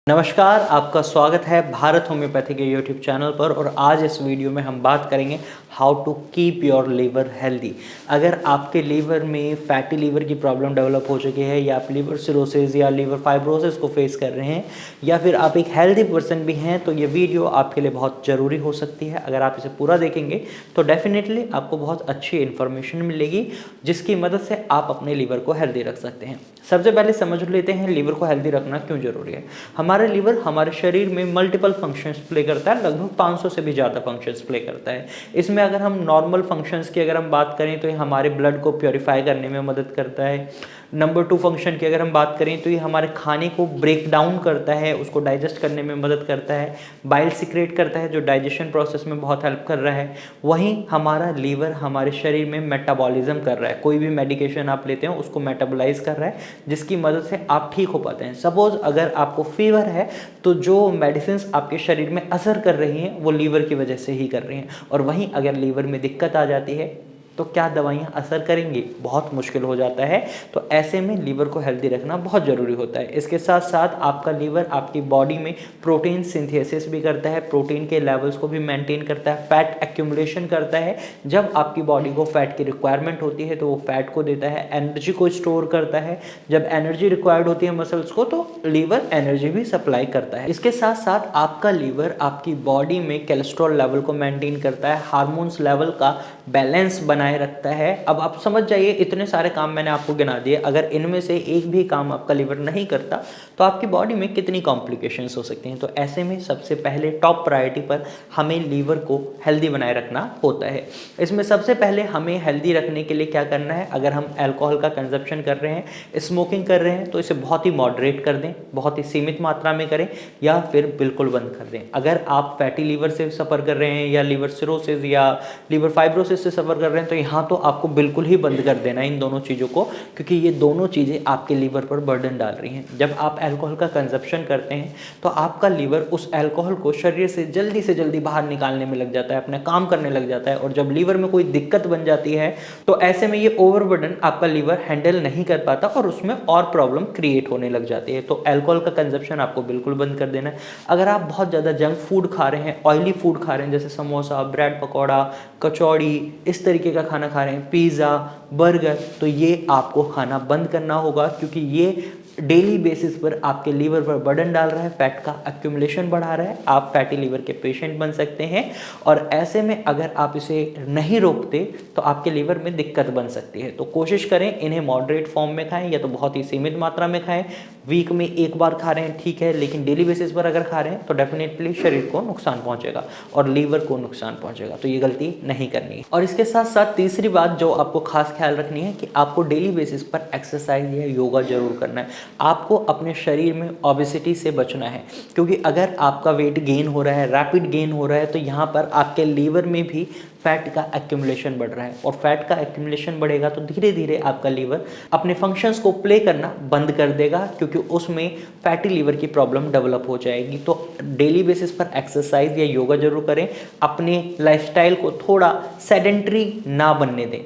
नमस्कार, आपका स्वागत है भारत होम्योपैथी के यूट्यूब चैनल पर। और आज इस वीडियो में हम बात करेंगे how to keep your liver healthy. अगर आपके लीवर में फैटी लीवर की प्रॉब्लम डेवलप हो चुकी है या आप लीवर सिरोसिस या लीवर फाइब्रोसिस को फेस कर रहे हैं या फिर आप एक हेल्दी पर्सन भी हैं, तो ये वीडियो आपके लिए बहुत ज़रूरी हो सकती है। अगर आप इसे पूरा देखेंगे तो डेफिनेटली आपको बहुत अच्छी इन्फॉर्मेशन मिलेगी जिसकी मदद से आप अपने लीवर को हेल्दी रख सकते हैं। सबसे पहले समझ लेते हैं लीवर को हेल्दी रखना क्यों ज़रूरी है। हमारा लीवर हमारे शरीर में मल्टीपल फंक्शंस प्ले करता है, लगभग 500 से भी ज़्यादा फंक्शंस प्ले करता है। इसमें अगर हम नॉर्मल फंक्शंस की अगर हम बात करें तो ये हमारे ब्लड को प्योरीफाई करने में मदद करता है। नंबर 2 फंक्शन की अगर हम बात करें तो ये हमारे खाने को ब्रेक डाउन करता है, उसको डाइजेस्ट करने में मदद करता है। बाइल सिक्रेट करता है जो डाइजेशन प्रोसेस में बहुत हेल्प कर रहा है। वहीं हमारा लीवर हमारे शरीर में मेटाबॉलिज्म कर रहा है, कोई भी मेडिकेशन आप लेते हैं उसको मेटाबोलाइज कर रहा है जिसकी मदद से आप ठीक हो पाते हैं। सपोज अगर आपको फीवर है तो जो मेडिसिन आपके शरीर में असर कर रही हैं वो लीवर की वजह से ही कर रही हैं। और वहीं अगर लीवर में दिक्कत आ जाती है तो क्या दवाइयाँ असर करेंगी? बहुत मुश्किल हो जाता है। तो ऐसे में लीवर को हेल्दी रखना बहुत ज़रूरी होता है। इसके साथ साथ आपका लीवर आपकी बॉडी में प्रोटीन सिंथेसिस भी करता है, प्रोटीन के लेवल्स को भी मेंटेन करता है, फैट एक्यूमुलेशन करता है। जब आपकी बॉडी को फैट की रिक्वायरमेंट होती है तो वो फैट को देता है, एनर्जी को स्टोर करता है। जब एनर्जी रिक्वायर्ड होती है मसल्स को तो लीवर एनर्जी भी सप्लाई करता है। इसके साथ साथ आपका लीवर आपकी बॉडी में कोलेस्ट्रॉल लेवल को मेंटेन करता है, हार्मोन्स लेवल का बैलेंस बनाए रखता है। अब आप समझ जाइए, इतने सारे काम मैंने आपको गिना दिए, अगर इनमें से एक भी काम आपका लीवर नहीं करता तो आपकी बॉडी में कितनी कॉम्प्लिकेशंस हो सकती हैं। तो ऐसे में सबसे पहले टॉप प्रायोरिटी पर हमें लीवर को हेल्दी बनाए रखना होता है। इसमें सबसे पहले हमें हेल्दी रखने के लिए क्या करना है, अगर हम अल्कोहल का कंजप्शन कर रहे हैं, स्मोकिंग कर रहे हैं तो इसे बहुत ही मॉडरेट कर दें, बहुत ही सीमित मात्रा में करें या फिर बिल्कुल बंद कर दें। अगर आप फैटी लीवर से सफ़र कर रहे हैं या लीवर सिरोसिस या लीवर फाइब्रोसिस से सफ़र कर रहे हैं तो यहाँ तो आपको बिल्कुल ही बंद कर देना है इन दोनों चीज़ों को, क्योंकि ये दोनों चीज़ें आपके लीवर पर बर्डन डाल रही हैं। जब आप अल्कोहल का कंजप्शन करते हैं तो आपका लीवर उस अल्कोहल को शरीर से जल्दी बाहर निकालने में लग जाता है, अपना काम करने लग जाता है। और जब लीवर में कोई दिक्कत बन जाती है तो ऐसे में ये ओवरबर्डन आपका लीवर हैंडल नहीं कर पाता और उसमें और प्रॉब्लम क्रिएट होने लग जाती है। तो अल्कोहल का कंजप्शन आपको बिल्कुल बंद कर देना है। अगर आप बहुत ज़्यादा जंक फूड खा रहे हैं, ऑयली फूड खा रहे हैं, जैसे समोसा, ब्रेड पकौड़ा, कचौड़ी, इस तरीके का खाना खा रहे हैं, पिज़्ज़ा, बर्गर, तो ये आपको खाना बंद करना होगा, क्योंकि ये डेली बेसिस पर आपके लीवर पर बर्डन डाल रहा है, फैट का एक्यूमुलेशन बढ़ा रहा है। आप फैटी लीवर के पेशेंट बन सकते हैं। और ऐसे में अगर आप इसे नहीं रोकते तो आपके लीवर में दिक्कत बन सकती है। तो कोशिश करें इन्हें मॉडरेट फॉर्म में खाएं या तो बहुत ही सीमित मात्रा में खाएं। वीक में एक बार खा रहे हैं ठीक है, लेकिन डेली बेसिस पर अगर खा रहे हैं तो डेफिनेटली शरीर को नुकसान पहुंचेगा और लीवर को नुकसान पहुंचेगा। तो ये गलती नहीं करनी है। और इसके साथ साथ तीसरी बात जो आपको खास ख्याल रखनी है कि आपको डेली बेसिस पर एक्सरसाइज या योगा जरूर करना है। आपको अपने शरीर में ओबेसिटी से बचना है, क्योंकि अगर आपका वेट गेन हो रहा है, रैपिड गेन हो रहा है, तो यहाँ पर आपके लीवर में भी फैट का एक्यूमुलेशन बढ़ रहा है। और फैट का एक्यूमुलेशन बढ़ेगा तो धीरे धीरे आपका लीवर अपने फंक्शंस को प्ले करना बंद कर देगा, क्योंकि उसमें फैटी लीवर की प्रॉब्लम डेवलप हो जाएगी। तो डेली बेसिस पर एक्सरसाइज या योगा जरूर करें। अपने लाइफस्टाइल को थोड़ा सेडेंटरी ना बनने दें,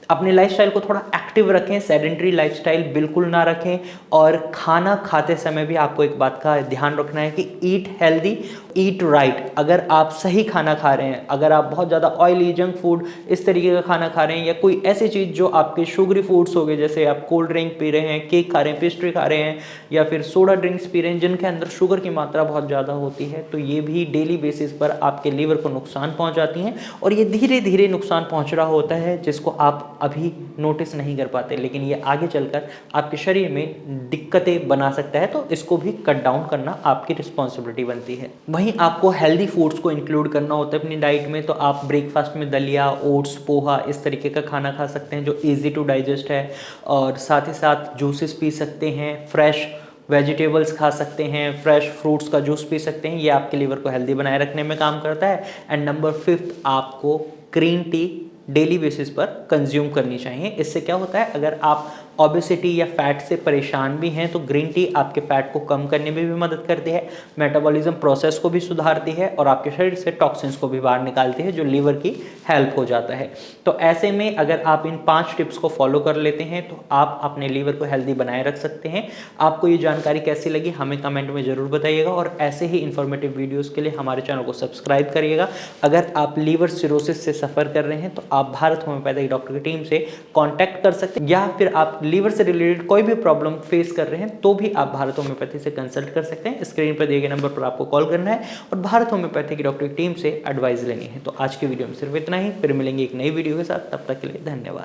अपने लाइफस्टाइल को थोड़ा एक्टिव रखें, सेडेंटरी लाइफस्टाइल बिल्कुल ना रखें। और खाना खाते समय भी आपको एक बात का ध्यान रखना है कि ईट हेल्दी, ईट राइट। अगर आप सही खाना खा रहे हैं, अगर आप बहुत ज़्यादा ऑयली, जंक फूड, इस तरीके का खाना खा रहे हैं या कोई ऐसी चीज़ जो आपके शुगरी फूड्स हो गए, जैसे आप कोल्ड ड्रिंक पी रहे हैं, केक खा रहे हैं, पेस्ट्री खा रहे हैं या फिर सोडा ड्रिंक्स पी रहे हैं जिनके अंदर शुगर की मात्रा बहुत ज़्यादा होती है, तो ये भी डेली बेसिस पर आपके लीवर को नुकसान पहुँचाती हैं। और ये धीरे धीरे नुकसान पहुँच रहा होता है जिसको आप अभी नोटिस नहीं कर पाते, लेकिन ये आगे चलकर आपके शरीर में दिक्कतें बना सकता है। तो इसको भी कट डाउन करना आपकी रिस्पॉन्सिबिलिटी बनती है। वहीं आपको हेल्दी फूड्स को इंक्लूड करना होता है अपनी डाइट में। तो आप ब्रेकफास्ट में दलिया, ओट्स, पोहा, इस तरीके का खाना खा सकते हैं जो ईजी टू डाइजेस्ट है। और साथ ही साथ जूसेस पी सकते हैं, फ्रेश वेजिटेबल्स खा सकते हैं, फ्रेश फ्रूट्स का जूस पी सकते हैं। ये आपके लीवर को हेल्दी बनाए रखने में काम करता है। एंड नंबर 5, आपको ग्रीन टी डेली बेसिस पर कंज्यूम करनी चाहिए। इससे क्या होता है, अगर आप ओबेसिटी या फैट से परेशान भी हैं तो ग्रीन टी आपके फैट को कम करने में भी मदद करती है, मेटाबॉलिज्म प्रोसेस को भी सुधारती है और आपके शरीर से टॉक्सिन्स को भी बाहर निकालती है, जो लीवर की हेल्प हो जाता है। तो ऐसे में अगर आप इन 5 टिप्स को फॉलो कर लेते हैं तो आप अपने लीवर को हेल्दी बनाए रख सकते हैं। आपको ये जानकारी कैसी लगी हमें कमेंट में ज़रूर बताइएगा और ऐसे ही इन्फॉर्मेटिव वीडियोस के लिए हमारे चैनल को सब्सक्राइब करिएगा। अगर आप लीवर सिरोसिस से सफ़र कर रहे हैं तो आप भारत होम्योपैथिक डॉक्टर की टीम से कॉन्टैक्ट कर सकते हैं, या फिर आप लीवर से रिलेटेड कोई भी प्रॉब्लम फेस कर रहे हैं तो भी आप भारत होम्योपैथी से कंसल्ट कर सकते हैं। स्क्रीन पर दिए गए नंबर पर आपको कॉल करना है और भारत होम्योपैथी की डॉक्टर की टीम से एडवाइस लेनी है। तो आज की वीडियो में सिर्फ इतना ही, फिर मिलेंगे एक नई वीडियो के साथ, तब तक के लिए धन्यवाद।